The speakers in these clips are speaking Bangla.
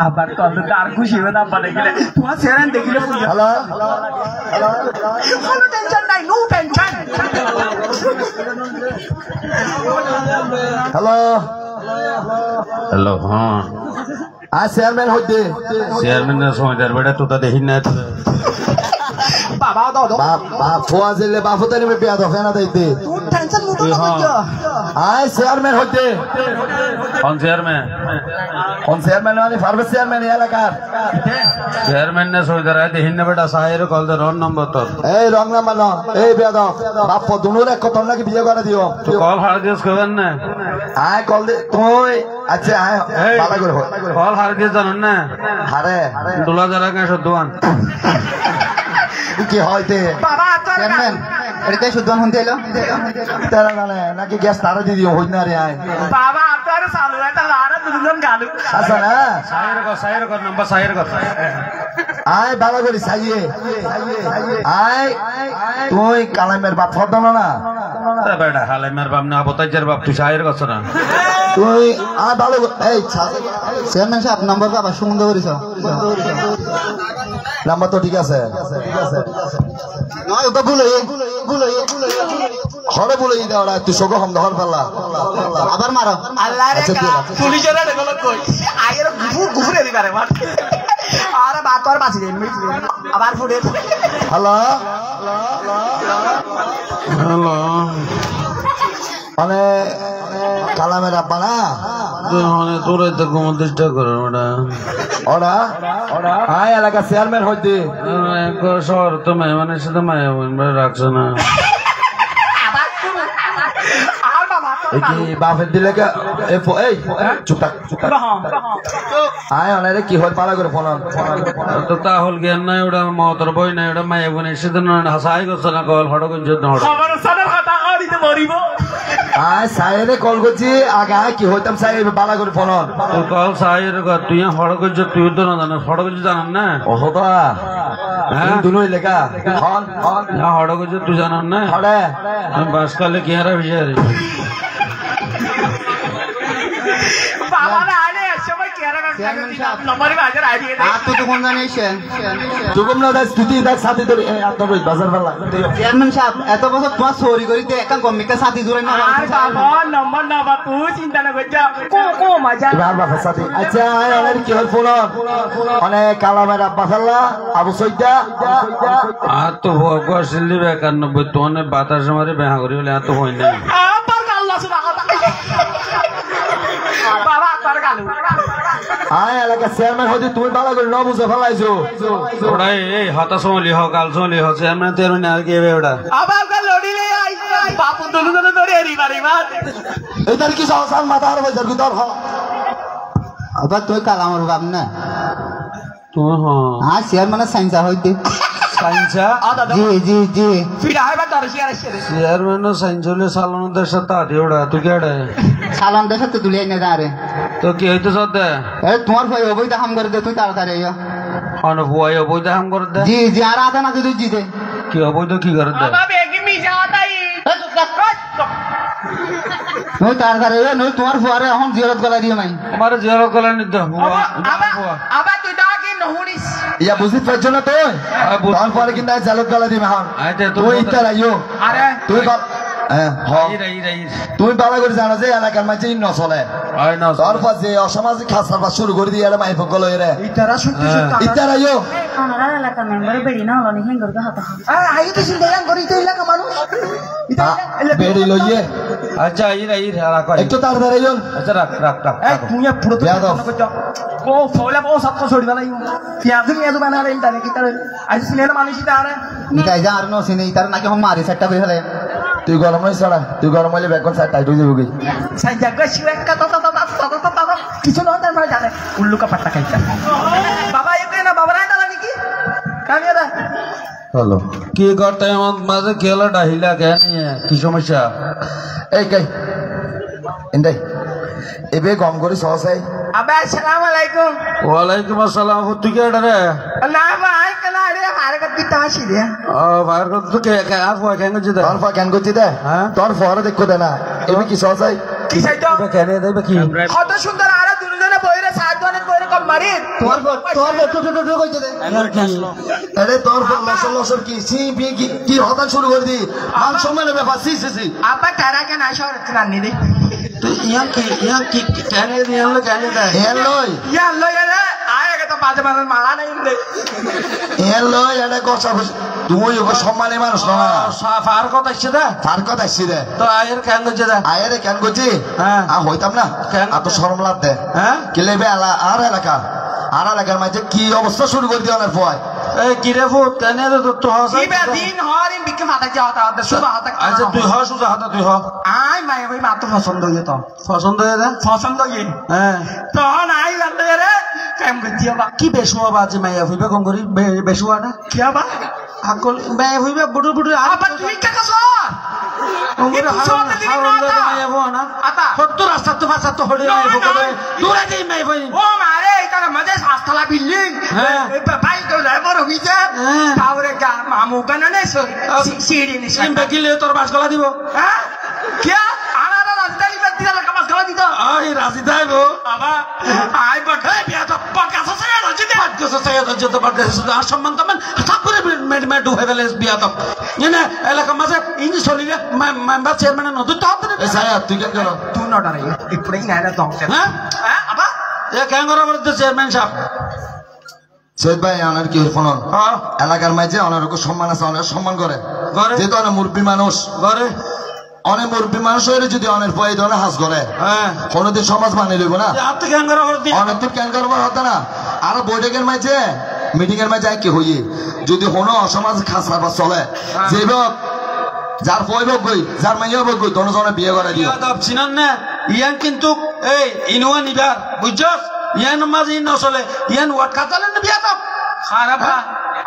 আবার কত আর খুশি হবে না বলে গেলে তোমার সেরান দেখিলে হ্যালো হ্যালো কোনো টেনশন নাই নো টেনশন হ্যালো হ্যালো হ্যাঁ চেয়ারম্যান হইতে চেয়ারম্যানের সময় বেটা তোটা দেখি না বাবা দাও বাপ ফোয়া জেলে বাপ হতে নেমে পেয়া দফে না দেখতে তুই টেনশন মুটো না কইছো চেয়ারম্যান হইতে কোন চেয়ারম্যান মানে ফার্মেস চেয়ারম্যান এলাকার চেয়ারম্যান না সইদার দেখি না বেটা সাহের কল দে রন নম্বর তোর এই রং নাম্বার ন এই বেয়া দাও বাপ দুনুর এক কত নাকি বিয়ে করে দিও তুই কল হার দিস কবেন না কল দে তুই আচ্ছা ভালো করে কল হার দিস জানুন না হারে দোলা যারা কে সদ্দান কি হইতে বাবা চেয়ারম্যান এটাতে শুদ্ধ হতে এলো তারা জানে নাকি গ্যাস তারা দিয়ে দিও হই না রে আয় বাবা আপনার চালু এটা লারা দুজন গালু আচ্ছা না সাহের কর নম্বর সাহের কর আয় ভালো করি সাইয়ে আয় তুই কালামের বাপ ফদ না বেটা হালামের বাপ না বতাইজার বাপ তুই সাহের কর না তুই আয় ভালো এই চেয়ারম্যান সাহেব নাম্বার বাবা সুন্দর করিস নাম্বার তো ঠিক আছে নয় ওটা ভুলে হরে বলে দেওয়া তুই শোক হম দহর পাল্লা আবার মারো আল্লাহ রে পুলিশ জরা দেখলো কই আগের গুফুরে দিবারে মার আরে বাত আর বাঁচি দেন আবার ফুড়ে হ্যালো হ্যালো মানে কালামের আব্বা না মানে তোর তো ঘুমো ডিস্টার্ব করে ওটা ওরা আয় এলাকা চেয়ারম্যান হইতে শহর তো মেহমানের সাথে মায়া রাখছে না বাপের দিলে এই চুপ থাক আয় অনেক কি হয় পালা করে ফোন তো তাহল জ্ঞান নাই ওটা মতর বই নাই ওটা মায়া বোনের সাথে হাসাই করছে না কল হটকের জন্য আয় সাইরে কল করছি আগে আয় কি হইতাম সাই পালা করে ফোন তোর কল সাইর কর তুই হটকের জন্য তুই তো না জানিস হটকের জানান না ওহতা হ্যাঁ দুনোই লেখা হটকের জন্য তুই জানান না হড়ে বাস কালে কি হারা বিষয় বাবা না আরে সময় কি হারা নম্বরে বাজার আইডিয়া দে তুই তো কোন জানিস তুকুম না দাস তুই দাস সাথে তোর আতর বাজার ভালো চেয়ারম্যান সাহেব এত বছর তোমার চোরি করিতে একা কমিকা সাথে জুড়ে না আর বাবা নম্বর না বা তুই চিন্তা না করছ কো মজা আর বাবা সাথে আচ্ছা আর কি হল ফোন অনেক কালামের আব্বা ফেললা আবু সৈদা আর তো ভগবান সিল্লি 91 তো অনেক বাতাস মারে বেহা করি বলে এত হয় না আবার আল্লাহ সুবহানাহু ওয়া তাআলা বাবা তোর গালু আয় এলাকা চেয়ারম্যান হইতে তুমি ভালো করে ন বুঝে ফেলাইছো ওটা এই হতাশ হলি হোক কাল হলি হোক চেয়ারম্যান তেরমিনে আর কি হবে ওটা আবার গাল লড়িলে আই বাপু দুলুদুল ধরে এরিবারে মার এটার কি সহসান মাথা আর বাজার কি দর আবার তুই কালামের বাপ না তুমি হ্যাঁ চেয়ারম্যানের সাইন্সা হইতে সাইন্সা জি ফিরা হয় বা তোর শেয়ার শেয়ার চেয়ারম্যান সাইন্স হলে সালানদের সাথে আদি ওটা তুই কেডে সালাম দেশে তো তুলে এনে দাঁড়ে তো কি হইতে সদ্দে এ তোমার ভাই অবৈধ হাম করে দে তুই তাড়াতাড়ি অনুভব অবৈধ হাম করে দে জি আর আধা না তুই জিতে কি অবৈধ কি করে দে বাবা বেগি মি যাওয়াতাই তুই তাড়াতাড়ি নই তোমার ফুয়ারে এখন জিয়ারত গলা দিও নাই আমার জিয়ারত গলা নিতে আবার তুই দাগে নহুরিস ইয়া বুঝতে পারছ না তুই তখন পরে কিন্তু জালত গলা দিবে এখন তুই ইত্যার আইও আরে তুই তুমি ভালো করে জানো যে এলাকার মাঝে নচলে তারপর যে অসামাজিক খাসার শুরু করে দিয়ে মাই পকল রে ইতারা ইয়ো আমার এলাকার মেম্বারে বেড়ি না হলো নি হেঙ্গর গা হাতা আই তো চিন্তা করি তো এলাকা মানুষ বেড়ি লইয়ে আচ্ছা একটু তাড়াতাড়ি আইও আচ্ছা রাখ এই তুই পুরো ও ফওলা ও সব ছড়ি বালাই পিয়াজু বানা রে ইন্টারে কি তারে আজ সিনেমা মানুষ তারে নিকাই যা আর নো সিনে ইতার নাকি হম মারি সেটটা বের হলে তুই গরম হইছ না তুই গরম হইলে বেকন সাইড টাইট হই যাবে কি সাই জায়গা শিওকা তা কিছু না তার মানে জানে উল্লু কা পাট্টা খাইতা বাবা এতে না বাবা নাই দালা নাকি কামিয়া দা হ্যালো কি করতে আমার মাঝে খেলা ডাহিলা কেন কি সমস্যা এই কাই ইন্দাই এবে গম করে সহসাই আবে আসসালামু আলাইকুম ওয়ালাইকুম আসসালাম তুই কে রে না ভাই কলা রে মারে কত তাসি রে ও ভাই কত তো কে আর ফয় কেন গজি দে তোর ফয় কেন গজি দে তোর ফরে দেখো দে না এবে কি সহসাই কি চাই তো কেন দেবে কি কত সুন্দর আরে দুজনে বইরে বাহির তোর কইছে দে আরে তোর লসর কি সিপি কি হতা শুরু করে দি মান সম্মানের ব্যাপার সি আপা তারা কেন আসর রান্নি দে তুই ইয়াং কি কেন দেয় এ লই ইয়ার লই রে আয় গে তো বাজে বাজে মালা নাই দে এ লই এটা কথা তুই ওকে সম্মানে মানুষ না ফার কথা আসছে দা তার কথা আসছি রে তো আয়ের কেন করছে দা আয়ারে কেন করছি হ্যাঁ। হইতাম না কেন? এত শরম লাভ দে হ্যাঁ কেলেবে আর এলাকার মাঝে কি অবস্থা শুরু করে দিয়ে অনেক ভয় এই কিরে ফুট কেন তো হস ইবে দিন হরিন বিকে মাথা যাওয়া তা শুভ হাতা আচ্ছা তুই হ সুজা হাতা তুই হ আয় মাই ওই মাত্র পছন্দ হইতো তো পছন্দ হয়ে দা পছন্দ হই হ্যাঁ তখন আই লাগতে রে কেম গতিয়া বা কি বেশুয়া বাজে মাইয়া হইবে কম করি বেশুয়া না কি বা আকল মাইয়া হইবে বুড়ো বুড়ো আপা তুমি কে কাছ ও মারে তার মধ্যে সাতলা বিল্ডিং ভাই তো লেবার হইছে তারপরে মামু কাননে সিঁড়ি নিছে তোর বাস গলা দিব হ্যাঁ কে আলাদা রাজধানী ব্যক্তি কামাস গলা দিত রাজি যাইব বাবা আই বট বিয়া তো পাকা সসে রাজি দে পাঁচ গেছে চাই যত পারতে আর সম্মান তমান ঠাকুরে মেড হয়ে গেলে বিয়া তো এনে এলাকা মাঝে ইনি চলিলে মেম্বার চেয়ারম্যানের নতুন তো হতে এ সায়া তুই কেন করো তুই নটা রে ইপুরেই নাই না দংতে হ্যাঁ হ্যাঁ আবা এ কেন করা বলতে চেয়ারম্যান সাহেব সৈয়দ ভাই আনার কি ফোন হ্যাঁ এলাকার মাঝে অনেক সম্মান আছে অনেক সম্মান করে করে যেহেতু অনেক মুরব্বী মানুষ করে অনেক মুরব্বী মানুষ হয়ে যদি অনেক ভয় ধরে হাস করে হ্যাঁ কোনোদিন সমাজ মানিয়ে লইব না আপনি কেন করা বলতে অনেক তো কেন করবার হতো না আর বৈঠকের মাঝে মিটিং এর মাঝে কি হইয়ে যদি কোনো অসমাজ খাসা বা চলে যে হোক যার বই হোক গই যার মাইয়া হোক গই দনজনে বিয়ে করে দিও চিনান না ইয়ান কিন্তু এই ইনুয়া নিবার বুঝছস ইয়ান মাঝে ইন চলে ইয়ান ওয়াট কাটালেন না বিয়া তো খারাপ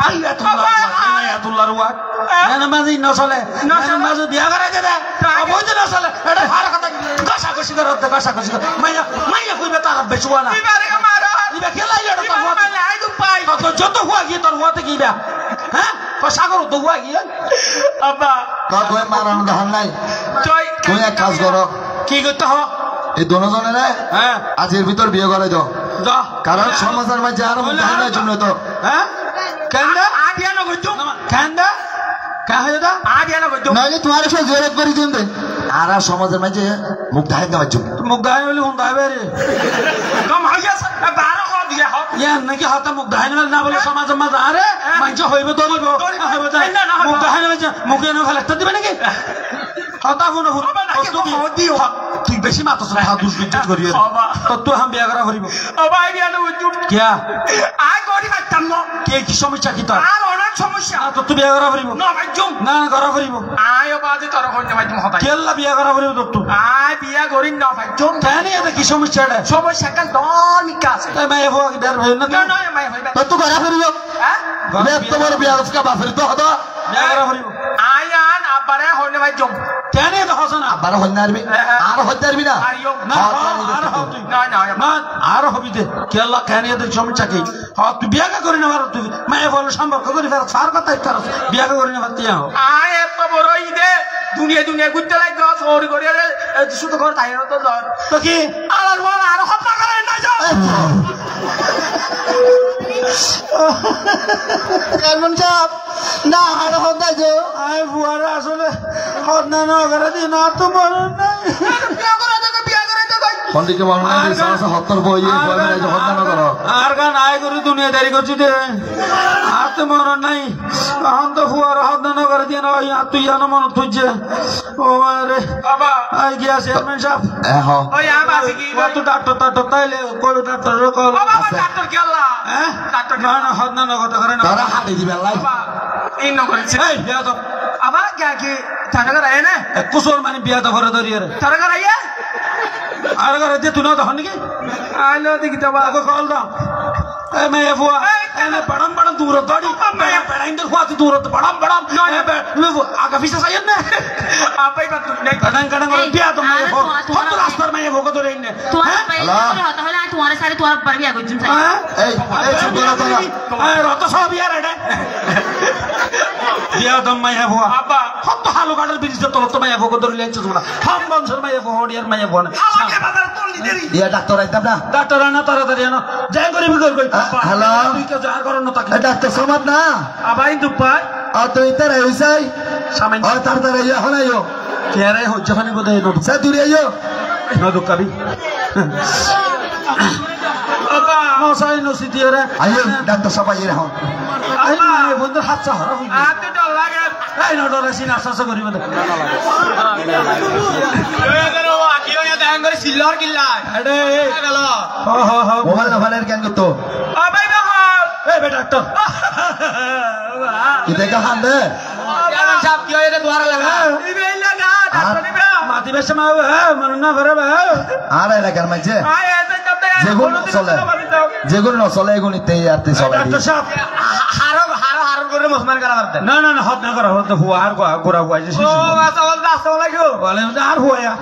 আল্লাহুল্লাহর ওয়াট ইয়ান মাঝে ইন চলে ইয়ান মাঝে বিয়া করে দে অবৈধ না চলে এটা ভালো কথা কষা কষি করে মাইয়া কইবে তার বেচুয়া না ইবারে মারা ইবা খেলা এটা তো ওয়াট আই দু পাই তো যত হুয়া গিয়ে তোর ওয়াতে গিয়া হ্যাঁ কষা করো তো হুয়া গিয়া আব্বা তুই মারানো ধান নাই তুই তুই এক কাজ করো কি করতে হ এই দনজনের হ্যাঁ আজের ভিতর বিয়ে করে দাও যা কারণ সমাজের মাঝে আর ধানের জন্য তো হ্যাঁ কেন আবিয়া না গইতো কেন কাহে দা আবিয়া না গইতো নাইলে তোমার সব জোরে করে দিন দে আর সমাজের মাঝে মুখ ঢাকা দেওয়ার জন্য মুখ গায়ে হলে হুন দাবে রে কম হইয়া বারো কো দিয়া হ ইয়ার নাকি হাতে মুখ গায়ে না বলে সমাজের মাঝে আরে মাইজ হইবে তো হইব হইবে তাই মুখ গায়ে না মুখে না ফেলে দিবে নাকি হতা হুন হুন তুই বেশি মাতস না হাত দুষ বিদ্যুৎ করিয়ে তো তুই হাম বিয়া করা করিব আবা আবিয়া না গইতো কিয়া আই গরি পাইতাম না কে কি সমস্যা কি তোর আর অনেক সমস্যা তো তুই বিয়া করা করিব না ভাইজুম না করা করিব আই বাজে তোর হইতে ভাইজুম হতাই কেল্লা বিয়া করা করিব তো তুই আই বিয়া করিন না ভাইজুম কেন এটা কি সমস্যা এটা সমস্যা কাল দমিকা আছে তাই মাই হো ইদার হই না না না মাই হইবা তো তুই করা করিব হ্যাঁ তোমার বিয়া का বাফের তো হতো বিয়া করা করিব আয়ান আপারে হইনে ভাইজুম কেন এটা হসনা আবার হইতে পারবি আর হইতে পারবি না আরিও না আর হবি না না না আর হবি দে কেল্লা কেন এদের সমস্যা কি তুই বিয়া করি না তুই মায়ে বলে সম্পর্ক করি ফের সার কথা ইত্যার বিয়া করি না তিয়া হো আয় এত বড় ইদে দুনিয়া ঘুরতে লাগবে সৌরি করে শুধু ঘর তাই তো জ্বর তো কি আর বল আর হত্যা করে না যাও চেয়ারম্যান সাহেব না আর হতে যাও আই বুয়ারা আসলে হদনা না করে দি না তো মরণ নাই বিয়া করে তো কই পন্ডিকে বলুন না যে সারা হত্তর বই এই বই না যে হত্যা না করো আর গান আয় করে দুনিয়াদারি করছি দে আর তো মরণ নাই এখন তো ফুয়ার হদনা না করে দি না তুই জানো মন তুইছে ও মারে বাবা আই গিয়া চেয়ারম্যান সাহেব হ্যাঁ ওই আবা কি কত ডাক্তার তাইলে কই ডাক্তার কল বাবা ডাক্তার কি আল্লাহ হ্যাঁ ডাক্তার না না হদনা না কথা করে না তারা হাতে দিবে লাই বাবা এই ন করেছে এই বিয়া তো আবা কি থানা করে না কুসর মানে বিয়া তো ভরে ধরিয়ে রে থানা করে আর করে দে তুই না তখন নাকি আলো দেখি তো বাবা কল দাও ए मैं ये हुआ एने बड़म बड़म दूर तोड़ी मैं बड़ाइंदर हुआ तो दूर बड़म बड़म मैं वो आगे पीछे सही है ना आप ही बात नहीं कड़ंग कड़ंग और पिया तो मैं वो हम तो रास्ते में ये वो को तो रहने तुम्हारा पहले होता है ना तुम्हारे सारे तुम्हारा पर भी आगे जुम এই চুপ করো তোরা ए रोतो सब यार है বিয়া দম মাইয়া ভুয়া কত হালু কাটার ব্রিজের তলত মাইয়া ভুয়া ধরে লেনছো তোমরা হাম বংশের মাইয়া ভুয়া হরিয়ার মাইয়া ভুয়া না ইয়া ডাক্তার আইতাম না ডাক্তার আনা তাড়াতাড়ি আনো যাই করে বিকর কই হ্যালো তুই কে যার করন না তাকে ডাক্তার সমাদ না আবাই দুপাই তুই তার হইছাই সামান্য তাড়াতাড়ি আইও এখন আইও কেরে হজ্জখানি বোধ হয় নদু সে দূরে আইও নদু কাবি মশাই নসি দিয়ে রে আইও ডাক্তার সবাই এখন আই মানে বন্ধু হাত চাহরা হই আতে ডর লাগে এই না ডর আছি না আশ্বাস করিব না এই দেরো আকিও না দেন করে সিল্লার কিল্লা আরে গেল হ মোবাইল নাম্বারের কেন করতো আবাই বহাল এই বে ডাক্তার কি দেখা হান্দে জামান সাহেব কি হইরে দুয়ারে লাগা ইবে লাগা ডাক্তার নিবে মাটি বেশে মা মন না ভরে বা আর এলাকার মাঝে আয় এতে কত যেগুলো নচলে এগুলিতে ইয়াতে চলে ডাক্তার সাহেব হারো করে মসমান করা করতে না না না হত না করা হত হুয়া আর গোরা হুয়া যে ও বাস ওল দাস লাগিও বলে আর হুয়া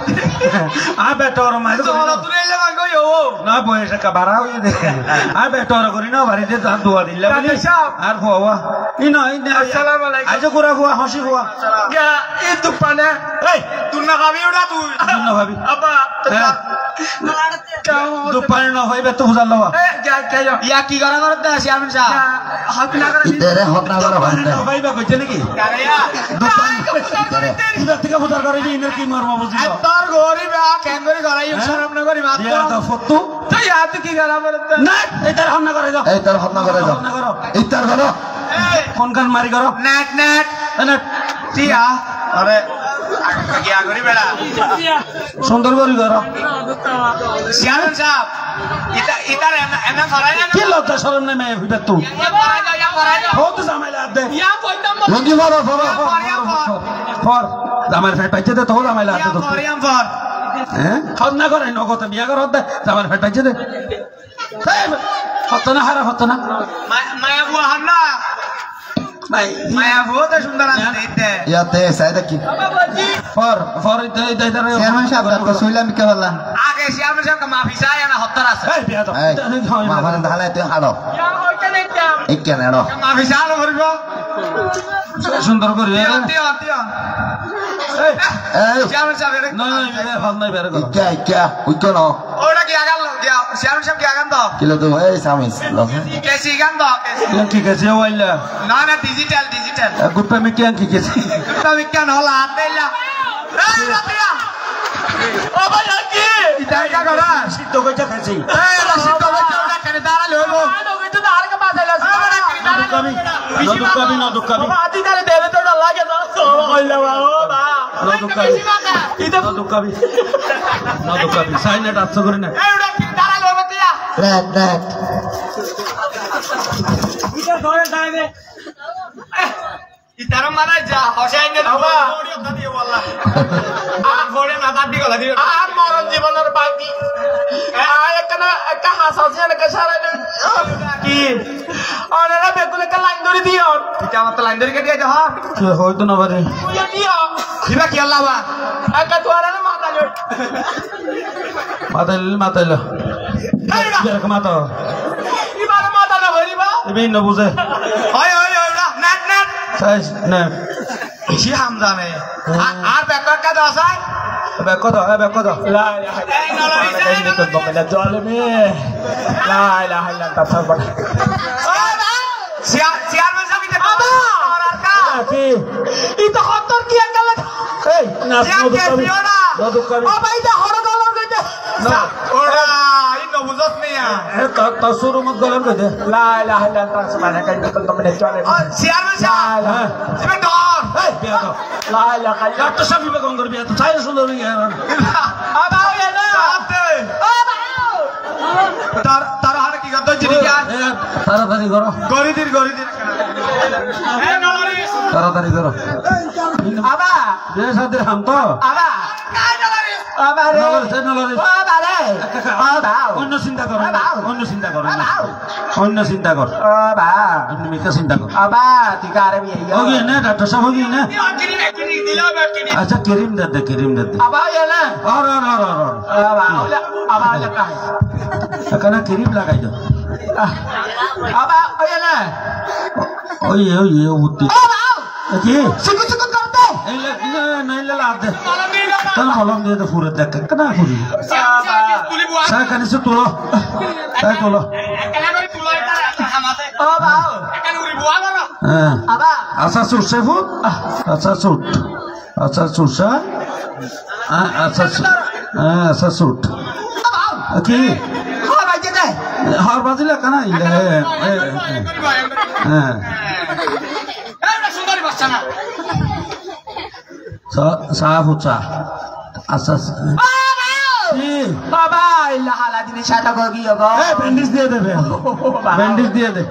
আ বেটর মাই তো তুই এলে মাগো ও না বয়স কা বাড়া হই দে আ বেটর করি না বাড়ি দে দান দুয়া দিলা বলি আর হুয়া ই না আসসালামু আলাইকুম আজ গোরা হুয়া হাসি হুয়া গা ই দুপানে এই তুই না খাবি ওটা তুই না ভাবি আবা দুপানে না হইবে তো বুঝাল লওয়া ইয়া কি করা করতে আসি আমি যা হক না করে ইতেরে হক না করে ভান্ডে ভাইবা কইতে নাকি কারিয়া দুপান ইতেরে ইদা থেকে বুঝার করে নি কি মর্ম বুঝিল তোর গরিব কেন করে গড়াই শরম না করি মাত্র ইয়া তো ফতু তাই হাত কি করা করতে না এটার হক না করে দাও এই তোর হক না করে দাও ইতার করো কোন কান মারি করো নেট নেট নেট টিয়া আরে গিয়া করি বেড়া সুন্দর করি করো শিয়ালন সাহেব ইতার এমন করাই না কি লজ্জা শরম নাই মেয়ে হইবে তুই বহুত জামাইলা দে ইয়া কইতাম লঙ্গি মারো ফর জামাইর ফেট পাইছে দে তো জামাইলা দে তো ফর হ্যাঁ হদ না করে নগদ বিয়া কর দে জামাইর ফেট পাইছে দে হত না হারা হত না মায়া বুয়া হান্না মায়া বহুত সুন্দর আছে ইয়াতে সাইদা কি ফর ইতে চেয়ারম্যান সাহেব তো শুইলাম কি হলা আগে চেয়ারম্যান সাহেব মাফি চাই না হত্তর আছে এই বিয়া তো মাফান ধালে তুই হাড়ো এই কেন হাড়ো মাফি চাই করব সুন্দর করি এই চেয়ারম্যান সাহেব না না ভাল নাই বের কর क्या উইতো না ওটা কি আগাল চেয়ারম্যান সাহেব কি আগান দাও কিলো তো এই সামিস লস কেসি গান দাও কি কেসি ওইলা না না ডিজিটাল গুপ্পা মে কি কি কেসি গুপ্পা মে কেন হলা আতেলা এই রাতিয়া ও ভাই কি ইটা কা করা সিদ্ধ কইতা কেসি এই সিদ্ধ কইতা ওটা কেন দাঁড়া লইবো আনো কইতা দাঁড়া কা বাজাইলা না দুকাবি আদি তালে দেবে তো না লাগে না কইলা ও বা না দুকাবি সাইনেট আচ্ছা করে না এই ওটা কি দাঁড়া লইবো তিয়া রাত ইটা ধরে যাইবে ইতার মারা যা হসাইনে বাবা ভিডিও খাদিয়ে বললা আর ঘরে না দাদি গলা দিও আর মরণ জীবনের বাকি একটা হাসাসি একটা সারা কি ওনারা বেগুনে কা লাইন ধরে দিও এটা আমার তো লাইন ধরে কেটে যা কি হইতো না পারে দিও দিবা কি আল্লাহ বা একটা তোরা না মাথা লো এরকম মাথা ইবার মাথা না ভরিবা ইবে ন বুঝে হয় নেট সাইজ না কি হামদা মে আর ব্যাকআপ কা দাও সাই ব্যাকআপ দাও লা ইলাহা তো বকলা জালিমে লা ইলাহা ইল্লা আনতা সাবহান চেয়ারম্যান সাহেব কে বাবা আর কা কি ইতো হতর কি আঙ্কেল এই না নদুকাবি ও ভাই দা হর গলন কইতে না ওরা ই ন বুঝছ নিয়া তা শুরু মত গলন কইতে লা ইলাহা ইল্লা আনতা সুবহান কাই তো মনে চলে চেয়ারম্যান সাহেব তুমি ডর এই বিয়া তো লা ইলাহা ইল্লা তো সবই বেগম করবি তো চাই সুন্দর ইয়া আবা ওয়া না ও তার হারে কি গদ জিনি কি তাড়াতাড়ি করো গরিদির এই নলরি তাড়াতাড়ি করো আবা যে সাথে হাম তো আবা কাই নলরি আবা রে নলরি আবা রে আবা অন্য চিন্তা করো আবা অন্য মিটা চিন্তা কর আবা ঠিকারে বি আইয়া হোগি না ডাক্তার সাহেব হোগি না কিরি দিলা বাকি আচ্ছা কিরিম দে আবা ইয়া না আর আবা লাগাই এখানে কিরিম লাগাই দাও আবা ওয়া না ওই উঠি কি সুকু সুকু করতো নাইলে লাভ দে কেন মলম দিয়ে তো ফুরে দেখ কেন ফুরি সাই কানিছে তোলো তাই তোলো ও বাউ হ্যাঁ আবা আচ্ছা চুট সেফু আচ্ছা চুট আচ্ছা চুটসা আচ্ছা আচ্ছা চুট কি হয় বাইতে দে হর বাজিলে কেন ইলে হ্যাঁ সাফ চা আচ্ছা কি বাবা ইল্লা হালা দিনে সাটা গো কি গো এই ব্যান্ডেজ দিয়ে দেবে ব্যান্ডেজ দিয়ে দে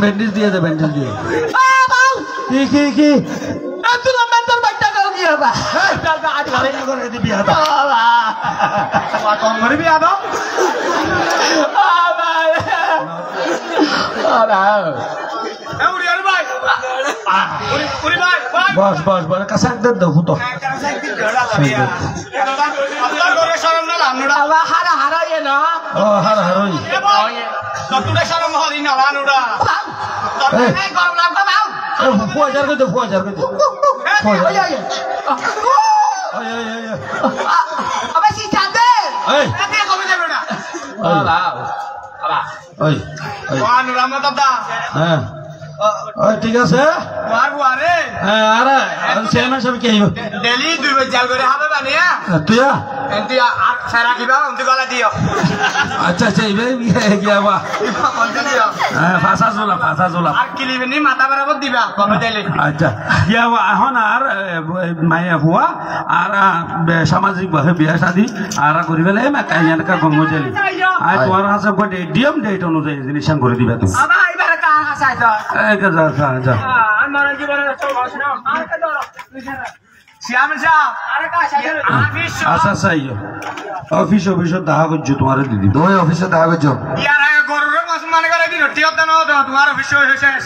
ব্যান্ডেজ দিয়ে দে ব্যান্ডেজ দিয়ে কি তুই মেন্টাল বাইটা গো কি বাবা ডালটা আজ ঘরে করে দিবি হাত বাবা কোন করে বিয়া দাও বাবা বাবা বস বস বস কাসাক দে দো ফুটো বাবা হারা হারা ইয়ে না ও হার হারই ফুয়াজার কই দে ফুয়াজার কই দে আবার সি চাঁদে এই বাবা ওই হ্যাঁ ওই ঠিক আছে হ্যাঁ আরে চেয়ারম্যান সাহেব কি আইব ডেলি 2 বছর জাল করে হবে বানিয়া তুইয়া এন্টি আর সারা কিবা অন্তি গলা দিও আচ্ছা আচ্ছা এইবে গিয়া বা অন্তি দিও হ্যাঁ ফাঁসা জোলা আর কিলিবেনি মাথা বরাবর দিবা কবে দিলে আচ্ছা গিয়া বা এখন আর মাইয়া হুয়া আর সামাজিক ভাবে বিয়া শাদি আর করি ফেলে কাইয়ানকা গঙ্গ জেলি আর তোমার হাসে ডিএম ডেট অনুযায়ী জিনিস করে দিবা তুমি আবা এবারে কার হাসাই তো এই যা যা যা আমার জীবনে তো ভাষণ আর কে ধরো শ্যাম সাহেব আরে কা হাসাই আচ্ছা আচ্ছা ইয়ো অফিস দেখা করছো তোমার দিদি তুমি অফিসে দেখা করছো ইয়ার আগে গরুর মাছ মানে করে দিন টিয়ত না তোমার অফিস শেষ